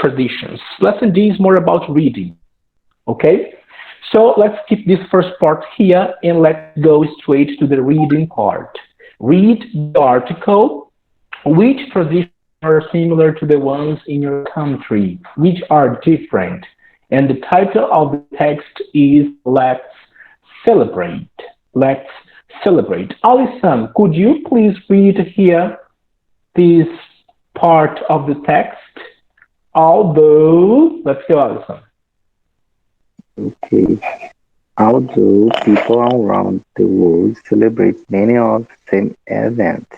traditions. Lesson D is more about reading. Okay? So let's keep this first part here and let's go straight to the reading part. Read the article. Which traditions are similar to the ones in your country? Which are different? And the title of the text is Let's Celebrate. Let's Celebrate. Alison, could you please read here this part of the text? Although, let's go, Alison. Okay. Although people around the world celebrate many of the same events,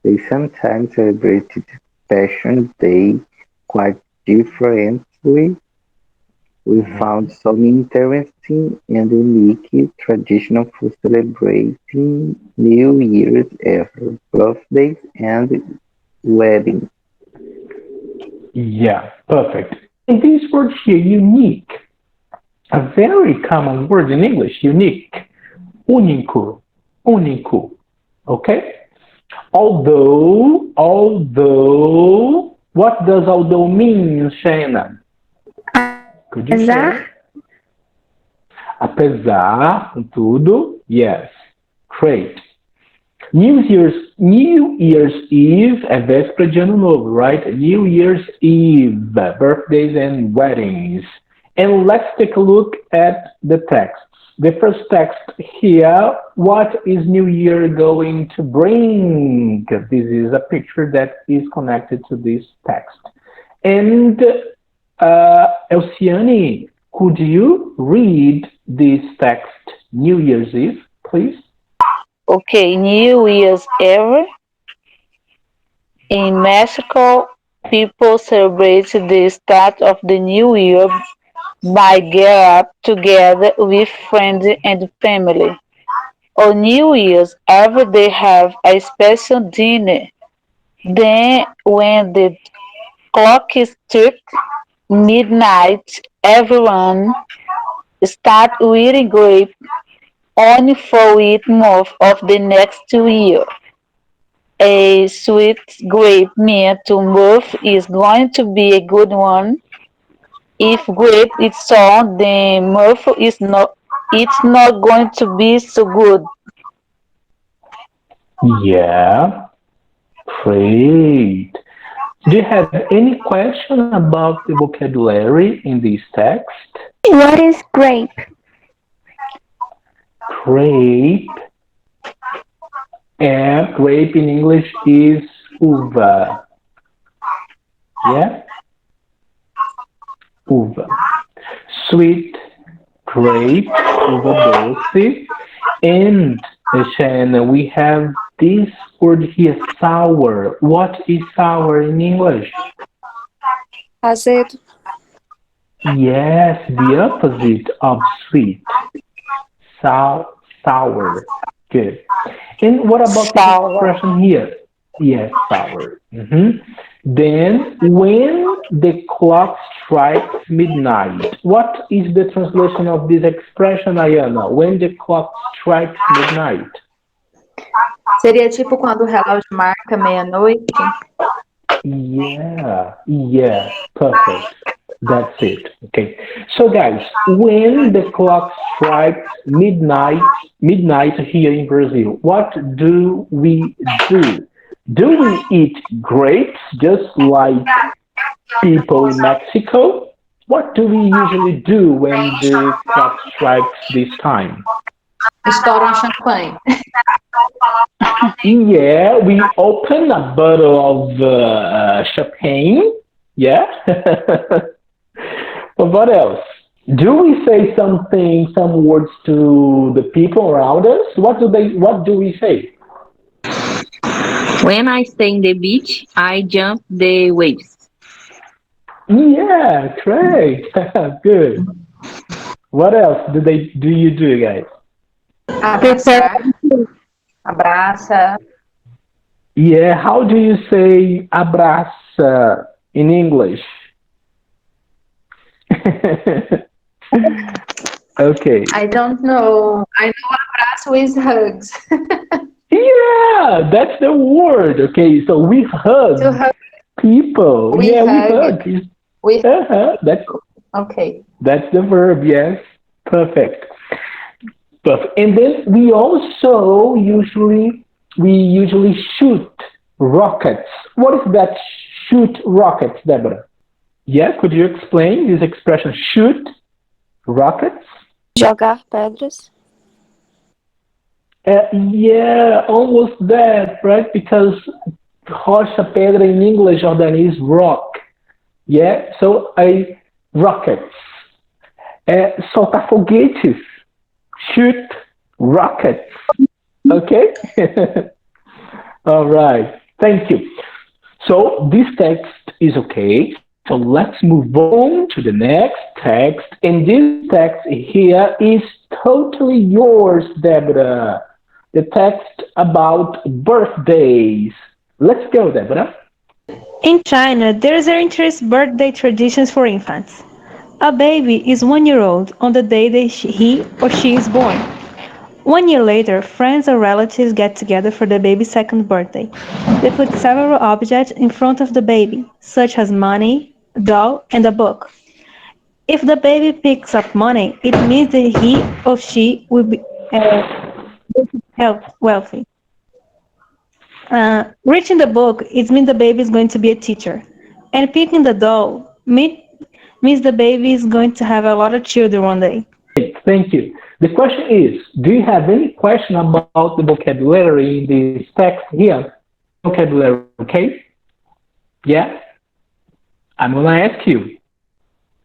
they sometimes celebrate the Passion Day quite differently. We found some interesting and unique traditions for celebrating New Year's Eve, birthdays, and weddings. Yeah, perfect. And this word here, unique, a very common word in English, unique, único, único. Okay? What does although mean, Shayna? Could you Apesar, share? Apesar, tudo, yes. Great. New Year's Eve é véspera de Ano Novo, right? New Year's Eve, birthdays and weddings. And let's take a look at the texts. The first text here, what is New Year going to bring? This is a picture that is connected to this text. And Elciane, could you read this text, New Year's Eve, please? Okay, New Year's Eve. In Mexico, people celebrate the start of the new year by get up together with friends and family. On New Year's Eve, they have a special dinner. Then, when the clock strikes midnight, everyone starts eating grape only for it month of the next year. A sweet grape meant to move is going to be a good one. If grape is sour, then move is not. It's not going to be so good. Yeah, great. Do you have any question about the vocabulary in this text? what is grape? Grape, and grape in English is uva. Yeah, uva. Sweet grape, uva doce. And Shanna, we have this word here, sour. What is sour in English? Azedo. Yes, the opposite of sweet. Sour. Good. And what about this Sour. expression here? Yes, sour. Then, when the clock strikes midnight, what is the translation of this expression, Ayana? When the clock strikes midnight? Seria tipo quando o relógio marca meia-noite? Yeah, perfect. That's it. Okay. So guys, when the clock strikes midnight here in Brazil, what do we do? Do we eat grapes just like people in Mexico? What do we usually do when the clock strikes this time? Estouram champanhe. Yeah, we open a bottle of champagne. Yeah. But what else? Do we say something, some words to the people around us? What do we say? When I stay in the beach, I jump the waves. Yeah, great. Good. What else do you do, guys? Prepare Abraçar. Abraça. Yeah, how do you say abraça in English? Okay. I don't know. I know abraço is hugs. Yeah, that's the word. Okay, so we hug To hug, people. we Yeah, we hug. hug. With That's okay. the verb. Yes, perfect. Perfect. And then we usually shoot rockets. What is that? Shoot rockets, Deborah? Yeah, could you explain this expression? Shoot rockets. Jogar pedras. Yeah, almost that, right? Because rocha, pedra in English, Jordan, is rock. Yeah, so rockets. Soltar foguetes. Shoot rockets. Okay? All right. Thank you. So this text is okay. So let's move on to the next text. And this text here is totally yours, Deborah. The text about birthdays. Let's go, Deborah. In China, there are interesting birthday traditions for infants. A baby is 1 year old on the day that he or she is born. 1 year later, friends or relatives get together for the baby's second birthday. They put several objects in front of the baby, such as money, a doll, and a book. If the baby picks up money, it means that he or she will be wealthy. Reaching the book, it means the baby is going to be a teacher. And picking the doll means the baby is going to have a lot of children one day. Thank you. The question is, do you have any question about the vocabulary in this text here? Vocabulary, okay? Yeah? I'm going to ask you.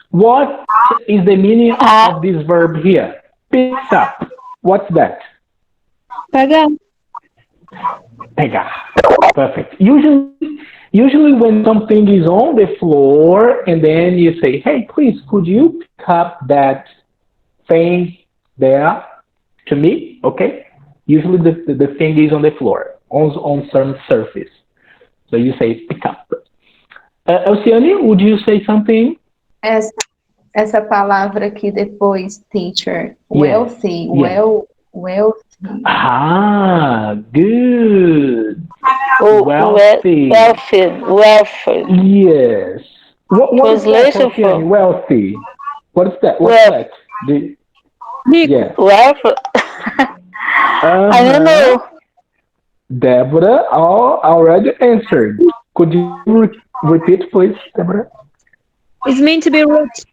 What is the meaning of this verb here? Picks up. What's that? Pegar. Pegar. Perfect. Usually when something is on the floor and then you say, hey, please, could you pick up that thing there to me? Okay. Usually the thing is on the floor, on some surface. So you say pick up. Elciane, would you say something? Essa palavra aqui depois, teacher. Yeah. Wealthy. Yeah. Wealthy. Ah, good. Wealthy. Wealthy. Yes. What is that, Translation for wealthy? What is that? What's wealth. that? Yeah. Wealth. I don't know. Deborah already answered. Could you repeat, please, Deborah? It's meant to be rich.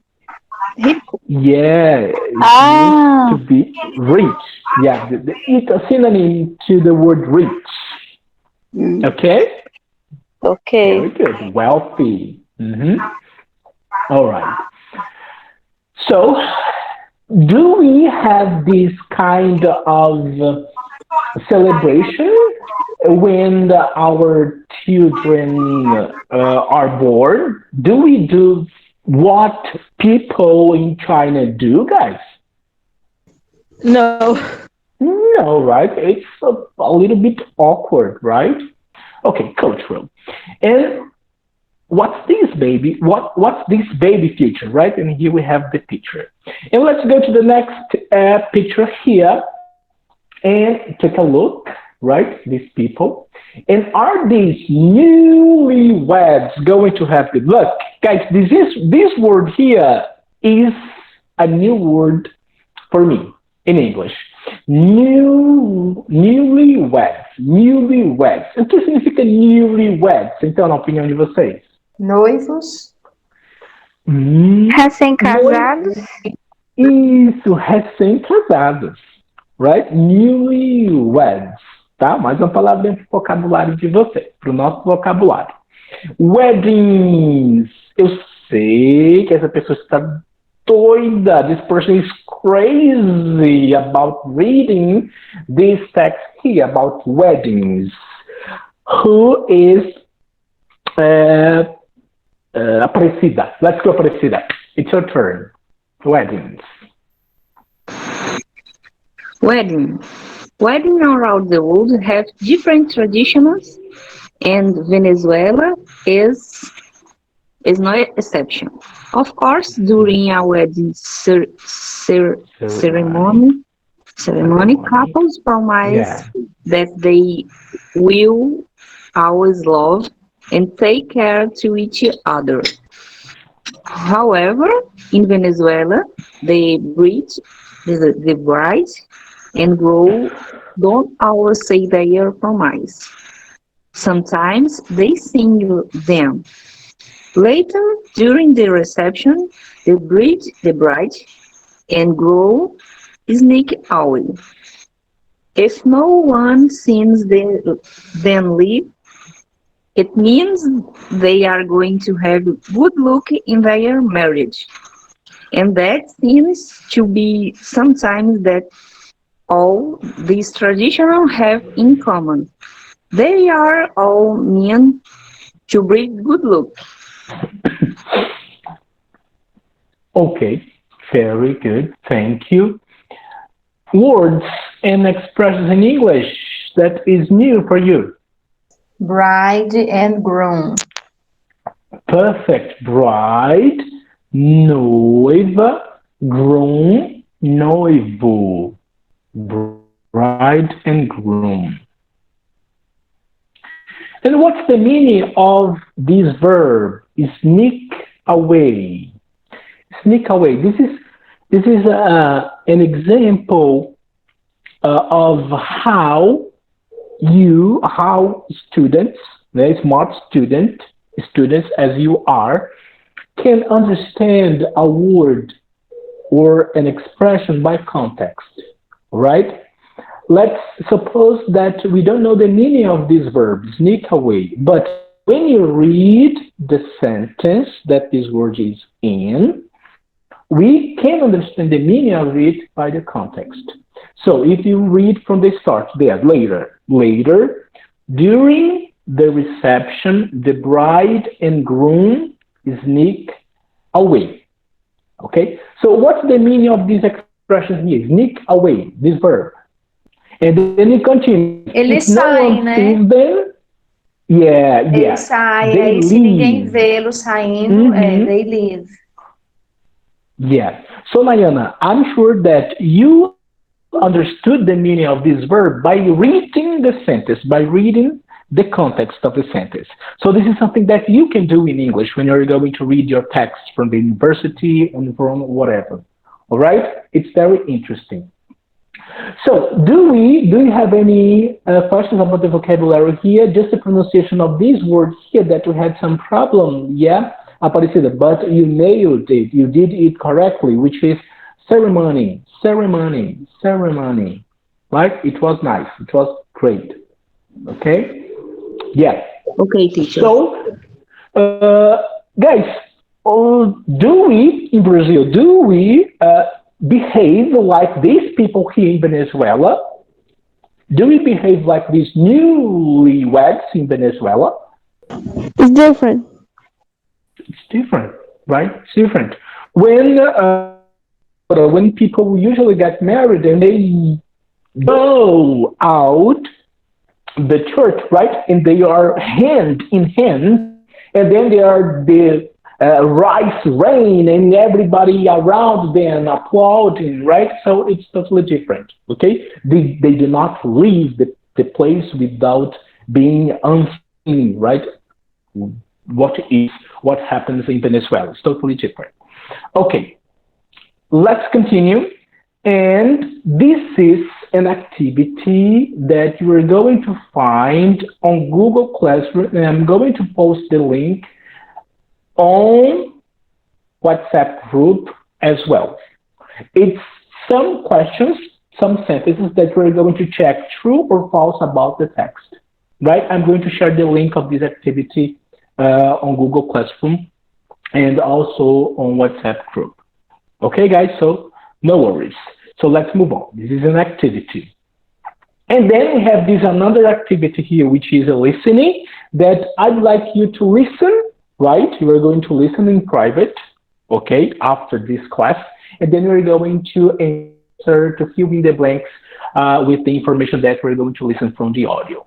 Yeah, it means to be rich. Yeah, it's a synonym to the word rich. Okay? Okay. Very good. Wealthy. All right. So, do we have this kind of celebration when our children are born? Do we do what people in China do, guys? No. No, right? It's a little bit awkward, right? Okay, cultural. And what's this baby? What's this baby picture, right? And here we have the picture. And let's go to the next picture here and take a look, right? These people. And are these newlyweds going to have good luck? Guys, this word here is a new word for me in English. Newlyweds. O que significa newlyweds, então, na opinião de vocês? Noivos. Recém-casados. Isso, recém-casados. Right? Newlyweds. Tá? Mais uma palavra para o vocabulário de vocês, para o nosso vocabulário. Weddings. Eu sei que essa pessoa está doida. This person is crazy about reading this text here about weddings. Who is Aparecida? Let's go, Aparecida. It's your turn. Weddings. Weddings around the world have different traditions, and Venezuela is no exception. Of course, during a wedding ceremony, couples promise that they will always love and take care to each other. However, in Venezuela, the bride and groom don't always say their promise. Sometimes they sing them. Later, during the reception, the bride and groom sneak away. If no one sees them leave, it means they are going to have good luck in their marriage. And that seems to be sometimes that all these traditions have in common. They are all meant to bring good luck. Okay, very good. Thank you. Words and expressions in English that is new for you. Bride and groom. Perfect. Bride, noiva, groom, noivo. Bride and groom. And what's the meaning of this verb? Sneak away. Sneak away. This is an example of how students, very smart students as you are, can understand a word or an expression by context, right? Let's suppose that we don't know the meaning of this verb, sneak away, but when you read the sentence that this word is in, we can understand the meaning of it by the context. So if you read from the start there, later, during the reception, the bride and groom sneak away. Okay, so what's the meaning of this expression here? Sneak away, this verb. And then it continues. Eles If no saem, one né? sees them, Eles saem, they aí se ninguém leave. vê-los saindo, they leave. Yeah. So, Nayana, I'm sure that you understood the meaning of this verb by reading the sentence, by reading the context of the sentence. So this is something that you can do in English when you're going to read your text from the university and from whatever. All right? It's very interesting. So do you have any questions about the vocabulary here? Just the pronunciation of these words here that we had some problem, yeah, Aparecida, but you nailed it. You did it correctly, which is ceremony, ceremony, ceremony. Right? It was nice. It was great. Okay? Yeah. Okay, teacher. So, guys, do we, in Brazil, behave like these people here in Venezuela? Do we behave like these newlyweds in Venezuela? It's different. It's different, right? It's different. When people usually get married and they go out the church, right? And they are hand in hand, and then they are the rice rain and everybody around them applauding, right? So it's totally different, okay? They do not leave the place without being unseen, right? What happens in Venezuela? It's totally different. Okay, let's continue. And this is an activity that you are going to find on Google Classroom, and I'm going to post the link on WhatsApp group as well. It's some questions, some sentences that we're going to check true or false about the text, right? I'm going to share the link of this activity on Google Classroom and also on WhatsApp group. Okay, guys, so no worries. So let's move on. This is an activity. And then we have this another activity here, which is a listening that I'd like you to listen, right? You are going to listen in private, okay, after this class. And then we're going to answer, to fill in the blanks with the information that we're going to listen from the audio.